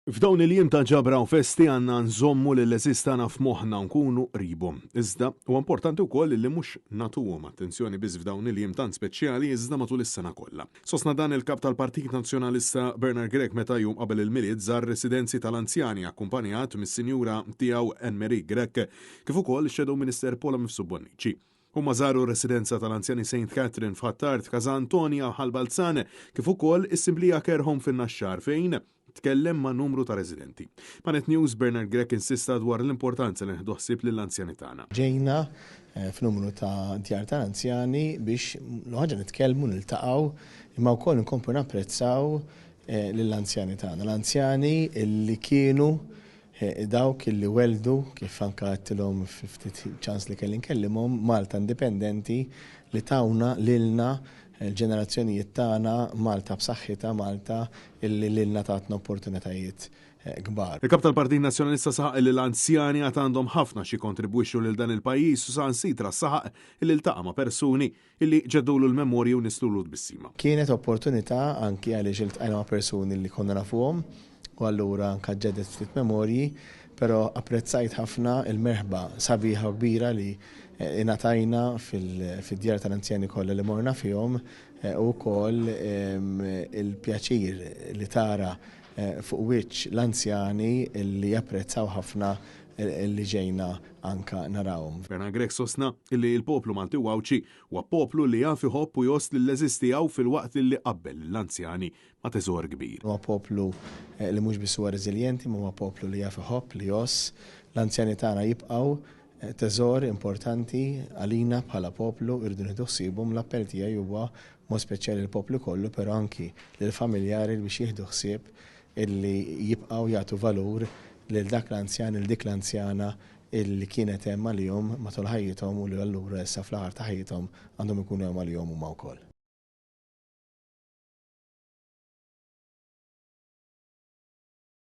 F'dawn il-jiem ta' ġabra u festi għandna nżommu lill-eżistana f'moħħna nkunu qribu. Iżda huwa importanti wkoll li mhux nagħtuhom attenzjoni biss f'dawn il-jiem tant speċjali iżda matul is-sena kollha. Sostna dan il-kap tal-Partit Nazzjonalista Bernard Grech meta jum qabel il-milied żar residenzi tal-anzjani akkumpanjat mis-sinjura tiegħu Anne-Marie Grech kif ukoll ix-Shadow Minister Paula Mifsud-Bonnici. Huma żaru residenza tal-anzjani St. Catherine f'Ħattart Casa Antonia ħal-Balzan kif ukoll is-Simplija Care Home fin-Naxxar fejn tkellem ma' numru ta' residenti. Panet News Bernard Grech insista dwar l-importanza li nħdu ħsieb lill-anzjani tagħna. Ġejna f'numru ta' djar tal-anzjani biex l-ħaġa nitkellmu niltaqgħu imma wkoll nkomplu napprezzaw lill-anzjani tagħna. L-anzjani li kienu dawk illi weldu kif anke għedtilhom ftit ċans li kelli nkellimhom Malta indipendenti li tawna lilna il-ġenerazzjonijiet tagħna Malta b'saħħitha Malta illi lilna tatna opportunitajiet kbar. Il-Kap tal-Partit Nazzjonalista saħaq li l-anzjani għad għandhom ħafna xi kontribwixxu lil dan il-pajjiż u saħansitra saħaq illi ltaqa' ma' persuni illi ġeddulu l-memorji u nistulu d-bissima. Kienet opportunità anki għaliex iltqajna ma' persuni li konna nafuhom u allura anke ġedet ftit memorji, però apprezzajt ħafna il-merħba sabiħa kbira li ingħatajna fid-djar tal-anzjani kollha li morna fihom u wkoll il-pjaċir li tara fuq wiċċ l-anzjani li japprezzaw ħafna li ġejna anka narawhom. Bernard Grech sostna illi l-poplu Malti Wawċi huwa poplu li jaf iħobb u jost lill eżistijaw fil-waqt li qabbel l-anzjani ma' teżor kbir. Huwa poplu li mhux biss huwa reżiljenti, ma huwa poplu li jaf iħobb li joss l-anzjani tagħna jibqgħu teżor importanti għalina bħala poplu irdu nieħdu ħsiebhom. L-appell tiegħi huwa mod speċjali l-poplu kollu, però anki lill-familjari biex jieħdu ħsieb illi jibqgħu jagħtu valur lil dak l-anzjan il dik l-anzjana illi kienet hemm għalihom matul ħajjithom u li allura issa fl-aħħar ta' ħajjithom għandhom ikunu hemm għalihom huma wkoll.